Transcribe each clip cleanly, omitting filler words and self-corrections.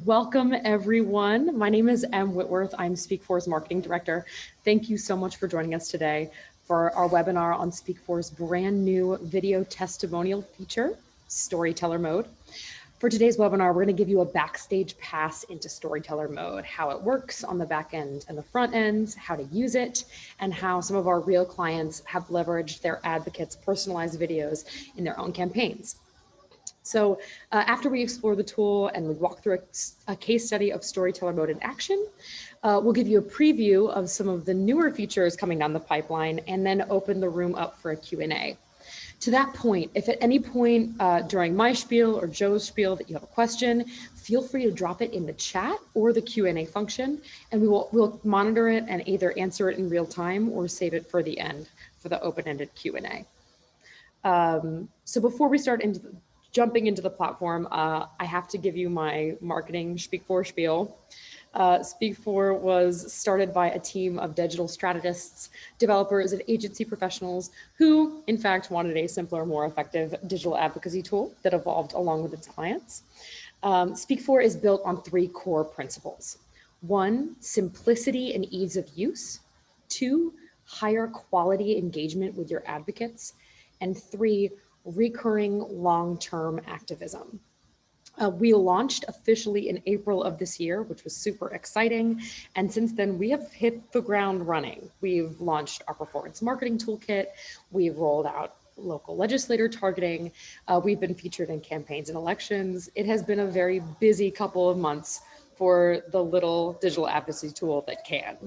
Welcome, everyone. My name is Em Whitworth. I'm Speak4's Marketing Director. Thank you so much for joining us today for our webinar on Speak4's brand new video testimonial feature, StoryTeller Mode. For today's webinar, we're going to give you a backstage pass into StoryTeller Mode, how it works on the back end and the front ends, how to use it, and how some of our real clients have leveraged their advocates' personalized videos in their own campaigns. So after we explore the tool and we walk through a case study of StoryTeller Mode in action, we'll give you a preview of some of the newer features coming down the pipeline and then open the room up for a Q&A. To that point, if at any point during my spiel or Joe's spiel that you have a question, feel free to drop it in the chat or the Q&A function, and we'll monitor it and either answer it in real time or save it for the end for the open-ended Q&A. So before we start jumping into the platform, I have to give you my marketing Speak4 spiel. Speak4 was started by a team of digital strategists, developers, and agency professionals who, in fact, wanted a simpler, more effective digital advocacy tool that evolved along with its clients. Speak4 is built on three core principles. 1, simplicity and ease of use. 2, higher quality engagement with your advocates. And 3, recurring long-term activism. We launched officially in April of this year, which was super exciting. And since then, we have hit the ground running. We've launched our performance marketing toolkit. We've rolled out local legislator targeting. We've been featured in campaigns and elections. It has been a very busy couple of months for the little digital advocacy tool that can.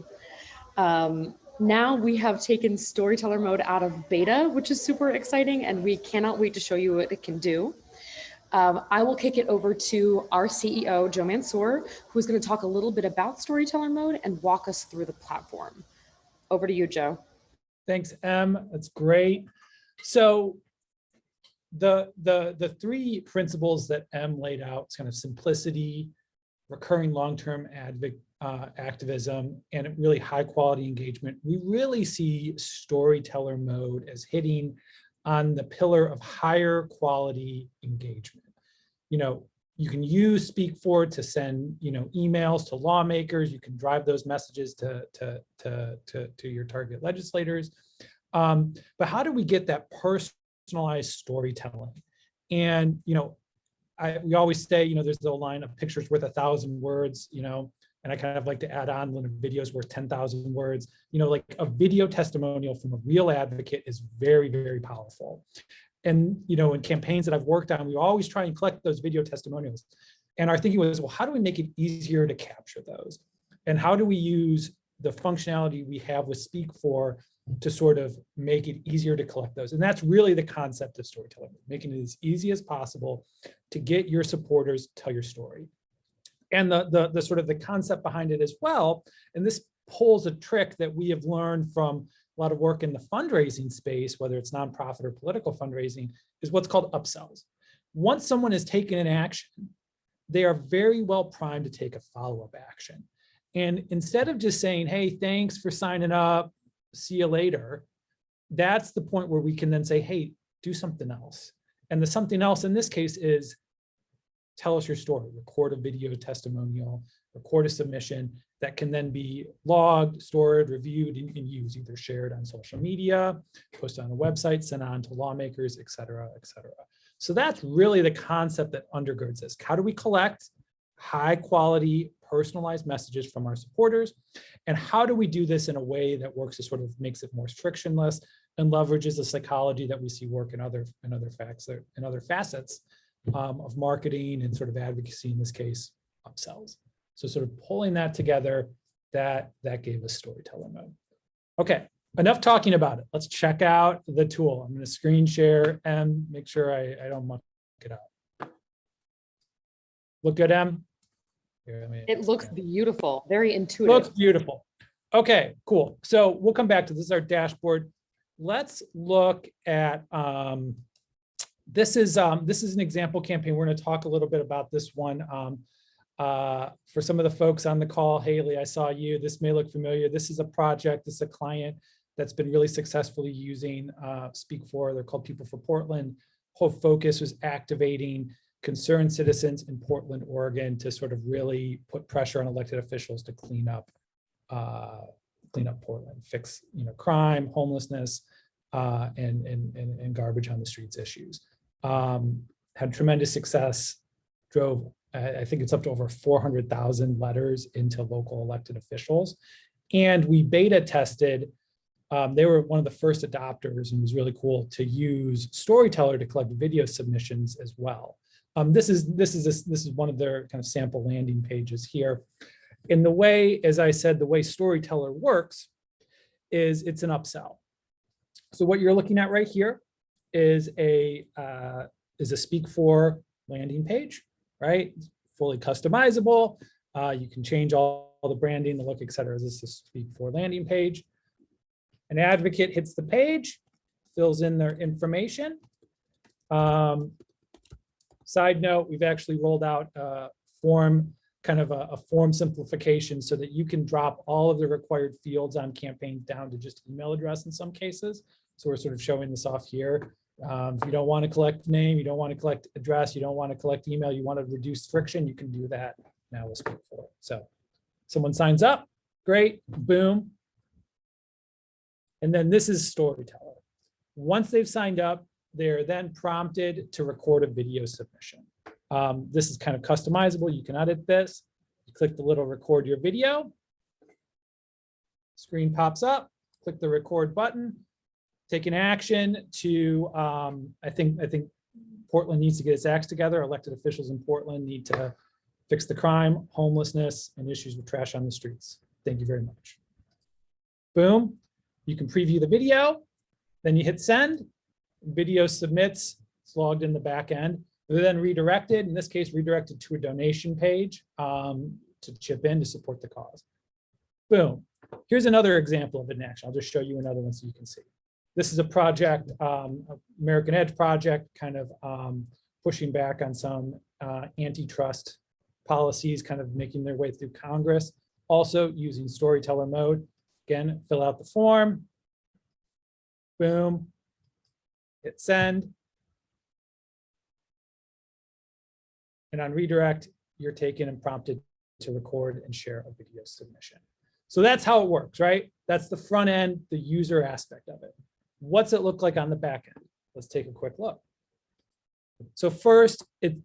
Now we have taken StoryTeller Mode out of beta, which is super exciting, and we cannot wait to show you what it can do. I will kick it over to our CEO, Joe Mansour, who's going to talk a little bit about StoryTeller Mode and walk us through the platform. Over to you, Joe. Thanks, Em. That's great. So the three principles that Em laid out, it's kind of simplicity, recurring long-term activism, and really high quality engagement. We really see StoryTeller Mode as hitting on the pillar of higher quality engagement. You can use Speak4 to send, emails to lawmakers. You can drive those messages to your target legislators. But how do we get that personalized storytelling? And, we always say, there's the line of pictures worth 1,000 words, and I kind of like to add on when a video is worth 10,000 words, like a video testimonial from a real advocate is very, very powerful. And, in campaigns that I've worked on, we always try and collect those video testimonials. And our thinking was, well, how do we make it easier to capture those? And how do we use the functionality we have with Speak4 to sort of make it easier to collect those? And that's really the concept of StoryTeller, making it as easy as possible to get your supporters to tell your story. And the sort of the concept behind it as well, and this pulls a trick that we have learned from a lot of work in the fundraising space, whether it's nonprofit or political fundraising, is what's called upsells. Once someone has taken an action, they are very well primed to take a follow-up action. And instead of just saying, hey, thanks for signing up, see you later, that's the point where we can then say, hey, do something else. And the something else in this case is tell us your story, record a video testimonial, record a submission that can then be logged, stored, reviewed, and you can use either shared on social media, posted on a website, sent on to lawmakers, et cetera, et cetera. So that's really the concept that undergirds this. How do we collect high quality, personalized messages from our supporters? And how do we do this in a way that works to sort of makes it more frictionless and leverages the psychology that we see work in other facets of marketing and sort of advocacy, in this case, upsells. So sort of pulling that together, that gave us StoryTeller Mode. Okay, enough talking about it. Let's check out the tool. I'm going to screen share and make sure I don't muck it up. Look good, Em? Here, it looks beautiful, very intuitive. Looks beautiful. Okay, cool. So we'll come back to this is our dashboard. Let's look at this is an example campaign. We're going to talk a little bit about this one. For some of the folks on the call, Haley, I saw you. This may look familiar. This is a project. This is a client that's been really successfully using Speak4. They're called People for Portland. Whole focus was activating concerned citizens in Portland, Oregon, to sort of really put pressure on elected officials to clean up Portland, fix crime, homelessness, and garbage on the streets issues. Had tremendous success. Drove, I think it's up to over 400,000 letters into local elected officials, and we beta tested. They were one of the first adopters, and it was really cool to use StoryTeller to collect video submissions as well. This is one of their kind of sample landing pages here. In the way, as I said, the way StoryTeller works is it's an upsell. So what you're looking at right here is a Speak4 landing page, right? Fully customizable. You can change all the branding, the look, et cetera. This is a Speak4 landing page. An advocate hits the page, fills in their information. Side note, we've actually rolled out a form, kind of a form simplification so that you can drop all of the required fields on campaigns down to just email address in some cases. So we're sort of showing this off here. If you don't want to collect name, you don't want to collect address, you don't want to collect email, you want to reduce friction, you can do that now with Speak4. So someone signs up, great, boom. And then this is StoryTeller. Once they've signed up, they're then prompted to record a video submission. This is kind of customizable. You can edit this. You click the little record your video. Screen pops up, click the record button, take an action to, I think Portland needs to get its acts together. Elected officials in Portland need to fix the crime, homelessness, and issues with trash on the streets. Thank you very much. Boom. You can preview the video, then you hit send, video submits, it's logged in the back end. They're then redirected, in this case, redirected to a donation page to chip in to support the cause. Boom. Here's another example of it in action. I'll just show you another one so you can see. This is a project, American Edge project, kind of pushing back on some antitrust policies, kind of making their way through Congress. Also using StoryTeller Mode. Again, fill out the form, boom, hit send. And on redirect, you're taken and prompted to record and share a video submission. So that's how it works, right? That's the front end, the user aspect of it. What's it look like on the back end? Let's take a quick look. So first, this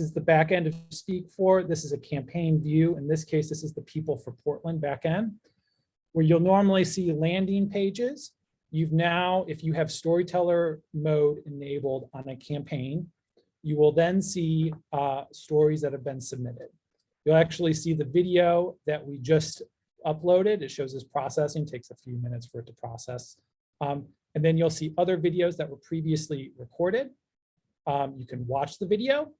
is the back end of Speak4. This is a campaign view. In this case, this is the People for Portland back end, where you'll normally see landing pages. You've now, if you have StoryTeller Mode enabled on a campaign, you will then see stories that have been submitted. You'll actually see the video that we just uploaded. It shows this processing, takes a few minutes for it to process. And then you'll see other videos that were previously recorded. You can watch the video.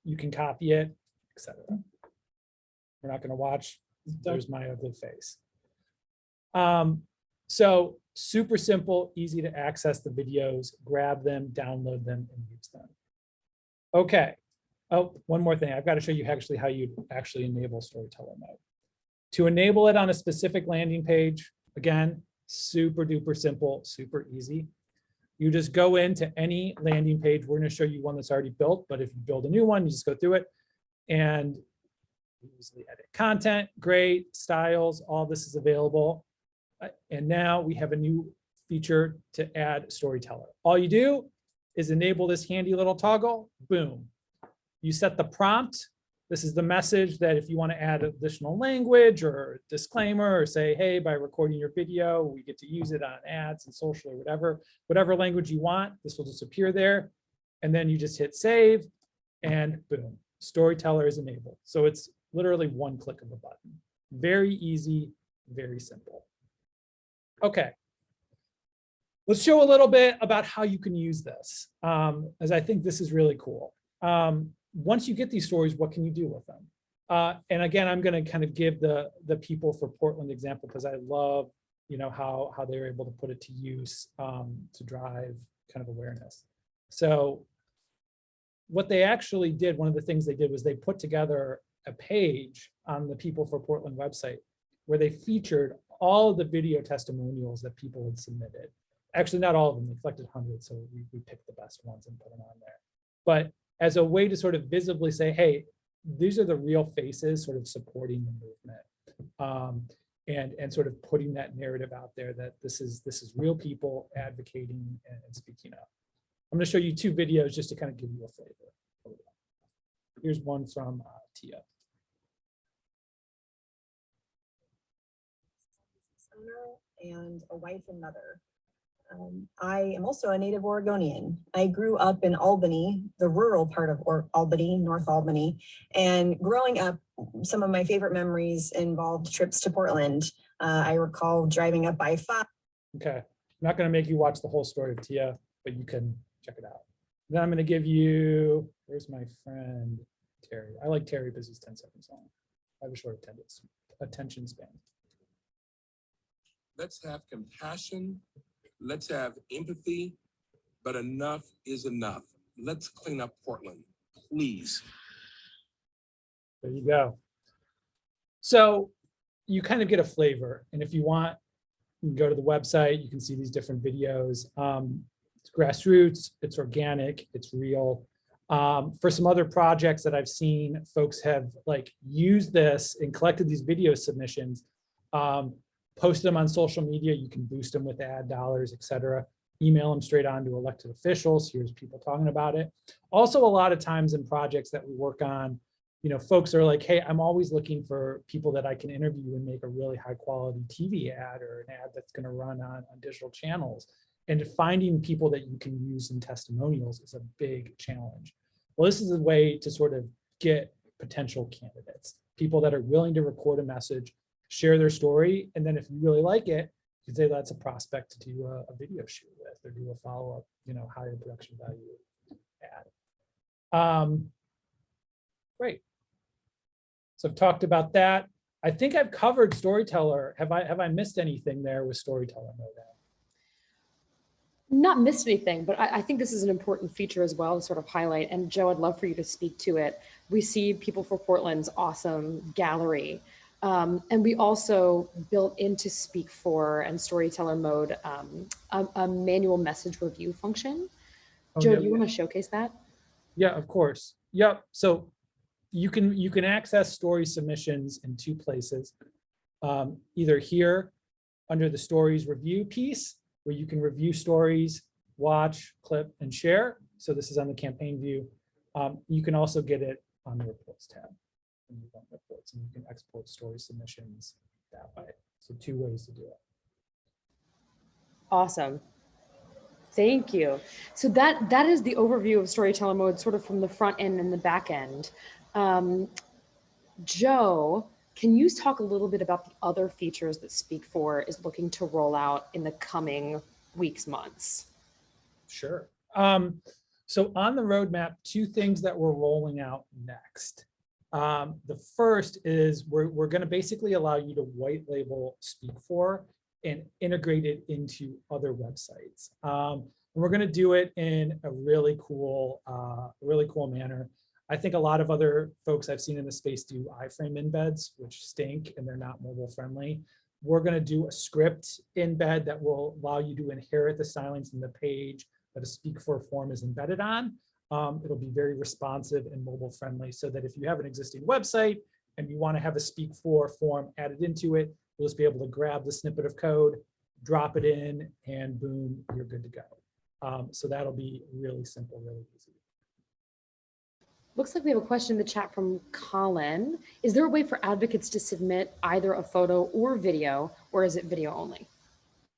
You can copy it, etc. We're not going to watch. There's my ugly face. So super simple, easy to access the videos, grab them, download them, and use them. Okay. Oh, one more thing. I've got to show you actually how you actually enable StoryTeller Mode. To enable it on a specific landing page, again, super duper simple, super easy. You just go into any landing page. We're going to show you one that's already built, but if you build a new one, you just go through it and easily edit content, great, styles, all this is available. And now we have a new feature to add StoryTeller. All you do is enable this handy little toggle, boom. You set the prompt. This is the message that if you want to add additional language or disclaimer or say, hey, by recording your video, we get to use it on ads and social or whatever language you want, this will just appear there. And then you just hit save and boom, StoryTeller is enabled. So it's literally one click of a button. Very easy, very simple. Okay. Let's show a little bit about how you can use this, as I think this is really cool. Once you get these stories, what can you do with them? And again, I'm going to kind of give the People for Portland example because I love, how they were able to put it to use to drive kind of awareness. So what they actually did, one of the things they did was they put together a page on the People for Portland website where they featured all of the video testimonials that people had submitted. Actually, not all of them. We collected hundreds, so we picked the best ones and put them on there. But as a way to sort of visibly say, hey, these are the real faces sort of supporting the movement, and sort of putting that narrative out there that this is real people advocating and speaking up. I'm going to show you 2 videos just to kind of give you a flavor. Here's one from Tia. Owner and a wife and mother. I am also a native Oregonian. I grew up in Albany, the rural part of Albany, North Albany. And growing up, some of my favorite memories involved trips to Portland. I recall driving up I-5. Okay, I'm not going to make you watch the whole story of Tia, but you can check it out. Then I'm going to give you, where's my friend Terry? I like Terry because he's 10 seconds long. I have a short attention span. Let's have compassion. Let's have empathy, but enough is enough. Let's clean up Portland, please. There you go. So you kind of get a flavor. And if you want, you can go to the website. You can see these different videos. It's grassroots, it's organic, it's real. For some other projects that I've seen, folks have like used this and collected these video submissions, post them on social media. You can boost them with ad dollars, et cetera. Email them straight on to elected officials. Here's people talking about it. Also, a lot of times in projects that we work on, you know, folks are like, hey, I'm always looking for people that I can interview and make a really high quality TV ad or an ad that's going to run on digital channels. And finding people that you can use in testimonials is a big challenge. Well, this is a way to sort of get potential candidates, people that are willing to record a message, share their story, and then if you really like it, you can say that's a prospect to do a video shoot with or do a follow-up, you know, higher production value ad. Great. So I've talked about that. I think I've covered StoryTeller. Have I missed anything there with StoryTeller Mode? Not missed anything, but I think this is an important feature as well to sort of highlight. And Joe, I'd love for you to speak to it. We see People for Portland's awesome gallery. And we also built into Speak4 and StoryTeller Mode a manual message review function. Joe, do you want to showcase that? Yeah, of course. Yep. So you can access story submissions in 2 places. Either here under the stories review piece, where you can review stories, watch, clip, and share. So this is on the campaign view. You can also get it on the reports tab. And you can export story submissions that way. So 2 ways to do it. Awesome. Thank you. So that is the overview of StoryTeller Mode, sort of from the front end and the back end. Joe, can you talk a little bit about the other features that Speak4 is looking to roll out in the coming weeks, months? Sure. So on the roadmap, 2 things that we're rolling out next. The first is we're going to basically allow you to white label Speak4 and integrate it into other websites. And we're going to do it in a really cool manner. I think a lot of other folks I've seen in the space do iframe embeds, which stink and they're not mobile friendly. We're going to do a script embed that will allow you to inherit the stylings in the page that a Speak4 form is embedded on. It'll be very responsive and mobile friendly, so that if you have an existing website and you want to have a Speak4 form added into it, you'll just be able to grab the snippet of code, drop it in, and boom, you're good to go. So that'll be really simple, really easy. Looks like we have a question in the chat from Colin. Is there a way for advocates to submit either a photo or video, or is it video only?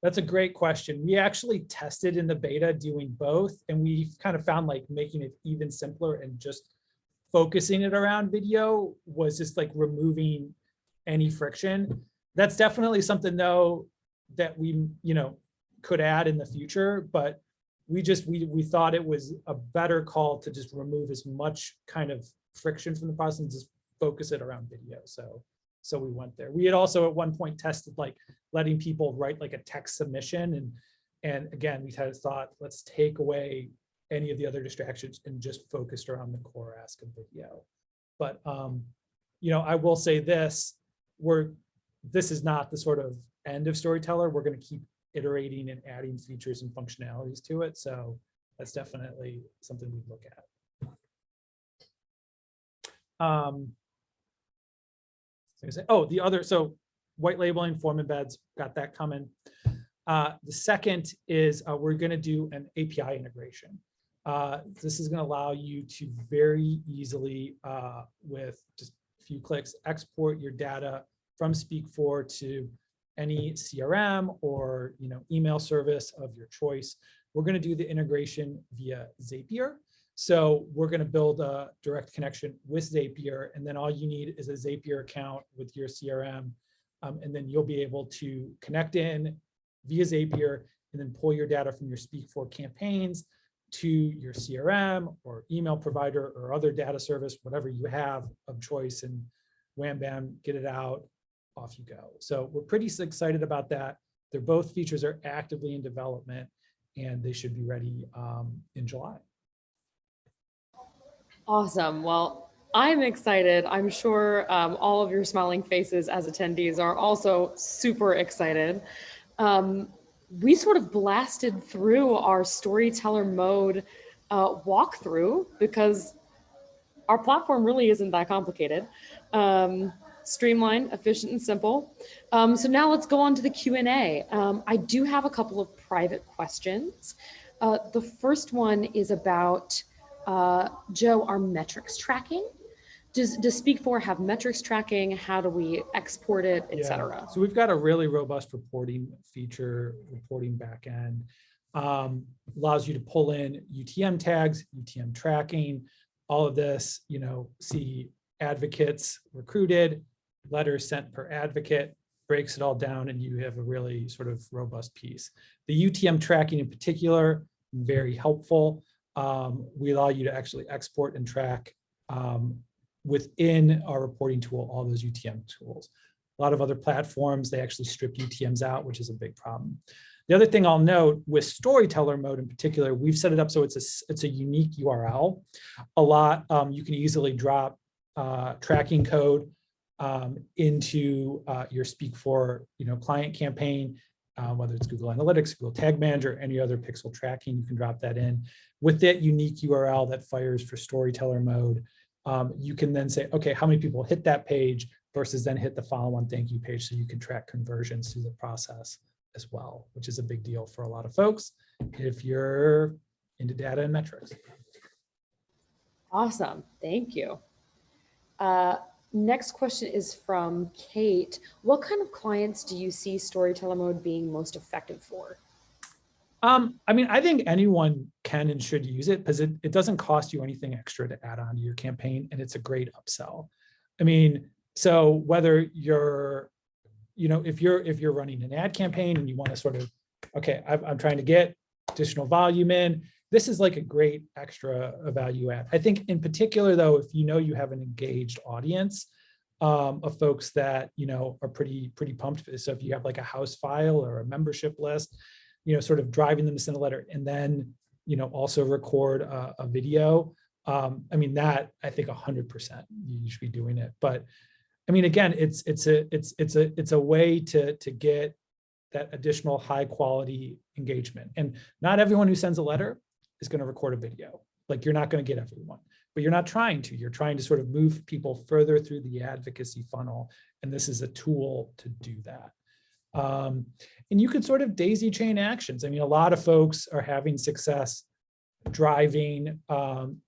That's a great question. We actually tested in the beta doing both, and we kind of found like making it even simpler and just focusing it around video was just like removing any friction. That's definitely something though that we, you know, could add in the future, but we thought it was a better call to just remove as much kind of friction from the process and just focus it around video. So we went there. We had also at one point tested like letting people write like a text submission, and again we had thought, let's take away any of the other distractions and just focused around the core ask of video. But you know, I will say this is not the sort of end of StoryTeller. We're going to keep iterating and adding features and functionalities to it. So that's definitely something we look at. So white labeling, form embeds, got that coming. The second is we're going to do an API integration. This is going to allow you to very easily, with just a few clicks, export your data from Speak4 to any CRM or email service of your choice. We're going to do the integration via Zapier. So we're going to build a direct connection with Zapier, and then all you need is a Zapier account with your CRM, and then you'll be able to connect in via Zapier and then pull your data from your Speak4 campaigns to your CRM or email provider or other data service, whatever you have of choice, and wham, bam, get it out, off you go. So we're pretty excited about that. They're both features are actively in development, and they should be ready in July. Awesome. Well, I'm excited. I'm sure all of your smiling faces as attendees are also super excited. We sort of blasted through our StoryTeller Mode walkthrough because our platform really isn't that complicated. Streamlined, efficient, and simple. So now let's go on to the Q&A. I do have a couple of private questions. The first one is about, Joe, our metrics tracking. Does Speak4 have metrics tracking? How do we export it, et cetera? So we've got a really robust reporting feature, reporting backend. Allows you to pull in UTM tags, UTM tracking, all of this, see advocates recruited, letters sent per advocate, breaks it all down, and you have a really sort of robust piece. The UTM tracking in particular, very helpful. We allow you to actually export and track within our reporting tool, all those UTM tools. A lot of other platforms, they actually strip UTMs out, which is a big problem. The other thing I'll note with StoryTeller Mode in particular, we've set it up so it's a unique URL. You can easily drop tracking code into your Speak4 client campaign, whether it's Google Analytics, Google Tag Manager, any other pixel tracking, you can drop that in. With that unique URL that fires for StoryTeller Mode, you can then say, okay, how many people hit that page versus then hit the follow-on thank you page, so you can track conversions through the process as well, which is a big deal for a lot of folks if you're into data and metrics. Awesome, thank you. Next question is from Kate. What kind of clients do you see StoryTeller Mode being most effective for? I think anyone can and should use it because it doesn't cost you anything extra to add on to your campaign, and it's a great upsell. So whether you're, if you're running an ad campaign and you want to sort of, okay, I'm trying to get additional volume in, this is like a great extra value add. I think in particular though, if you have an engaged audience of folks that are pretty pumped. So if you have like a house file or a membership list, sort of driving them to send a letter, and then also record a video. That I think 100% you should be doing it. But again, it's a way to get that additional high quality engagement. And not everyone who sends a letter is going to record a video. Like, you're not going to get everyone, but you're not trying to. You're trying to sort of move people further through the advocacy funnel, and this is a tool to do that. And you can sort of daisy chain actions. A lot of folks are having success driving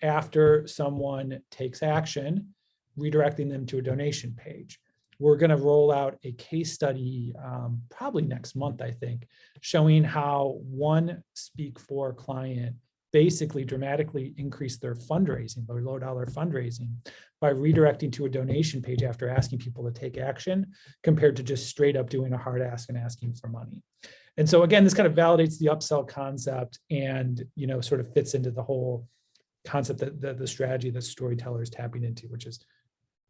after someone takes action, redirecting them to a donation page. We're going to roll out a case study probably next month, I think, showing how one Speak4 client basically dramatically increased their fundraising, their low dollar fundraising, by redirecting to a donation page after asking people to take action, compared to just straight up doing a hard ask and asking for money. And so again, this kind of validates the upsell concept and sort of fits into the whole concept that the strategy that StoryTeller is tapping into, which is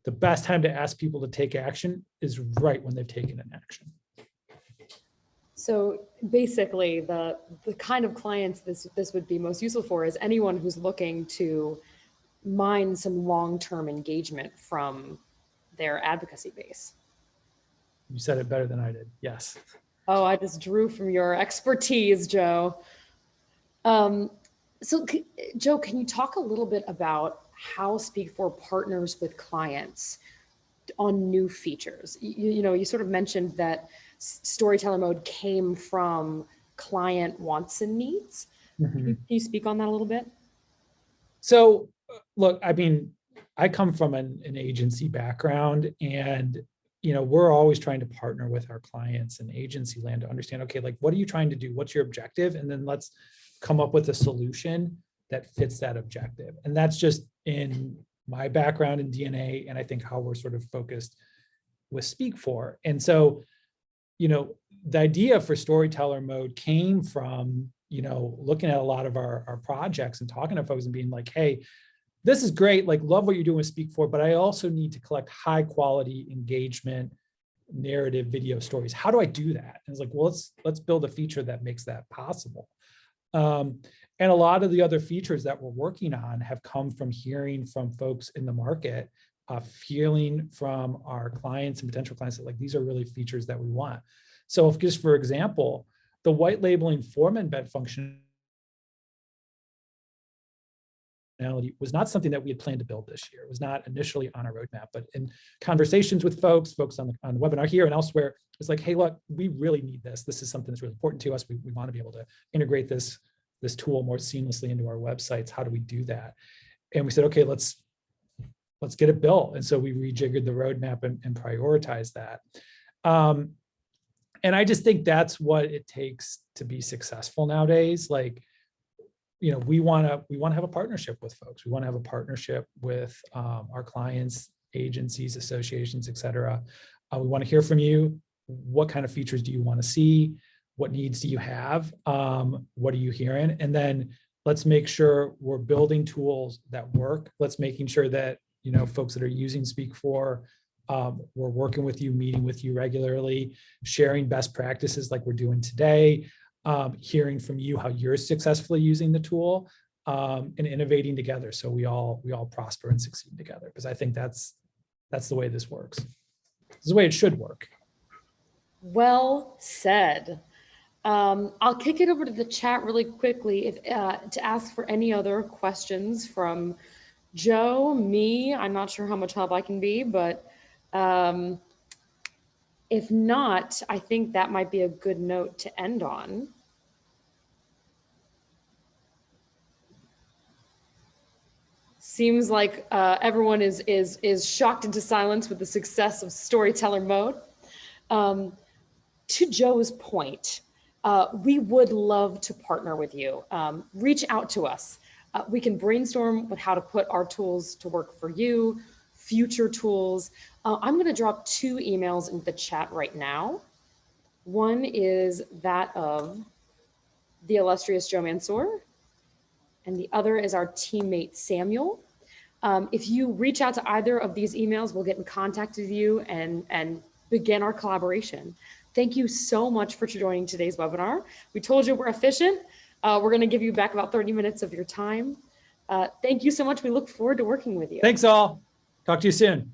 the best time to ask people to take action is right when they've taken an action. So basically, the kind of clients this would be most useful for is anyone who's looking to mine some long-term engagement from their advocacy base. You said it better than I did. Yes. Oh, I just drew from your expertise, Joe. Um, Joe, can you talk a little bit about how Speak4 partners with clients on new features? You sort of mentioned that Storyteller Mode came from client wants and needs. Can you speak on that a little bit? So look, I mean, I come from an agency background, and we're always trying to partner with our clients and agency land to understand, okay, like, what are you trying to do? What's your objective? And then let's come up with a solution that fits that objective. And that's just in my background in DNA, and I think how we're sort of focused with Speak4. And so, the idea for Storyteller Mode came from, looking at a lot of our projects and talking to folks and being like, hey, this is great. Like, love what you're doing with Speak4, but I also need to collect high quality engagement, narrative video stories. How do I do that? And it's like, well, let's build a feature that makes that possible. And a lot of the other features that we're working on have come from hearing from folks in the market, feeling from our clients and potential clients that, like, these are really features that we want. So if, just for example, the white labeling form embed function was not something that we had planned to build this year. It was not initially on our roadmap, but in conversations with folks on the webinar here and elsewhere, it's like, hey, look, we really need this. This is something that's really important to us. We want to be able to integrate this tool more seamlessly into our websites. How do we do that? And we said, okay, let's get it built. And so we rejiggered the roadmap and prioritized that. And I just think that's what it takes to be successful nowadays. Like, we want to have a partnership with folks. We want to have a partnership with our clients, agencies, associations, et cetera. We want to hear from you. What kind of features do you want to see? What needs do you have? What are you hearing? And then let's make sure we're building tools that work. Let's making sure that, folks that are using Speak4, we're working with you, meeting with you regularly, sharing best practices like we're doing today, hearing from you how you're successfully using the tool, and innovating together so we all prosper and succeed together. Because I think that's the way this works. This is the way it should work. Well said. I'll kick it over to the chat really quickly to ask for any other questions from Joe, me. I'm not sure how much help I can be, but if not, I think that might be a good note to end on. Seems like everyone is shocked into silence with the success of Storyteller Mode. To Joe's point, we would love to partner with you. Reach out to us. We can brainstorm with how to put our tools to work for you, future tools. I'm going to drop 2 emails into the chat right now. One is that of the illustrious Joe Mansour, and the other is our teammate Samuel. If you reach out to either of these emails, we'll get in contact with you and begin our collaboration. Thank you so much for joining today's webinar. We told you we're efficient. We're going to give you back about 30 minutes of your time. Thank you so much. We look forward to working with you. Thanks all. Talk to you soon.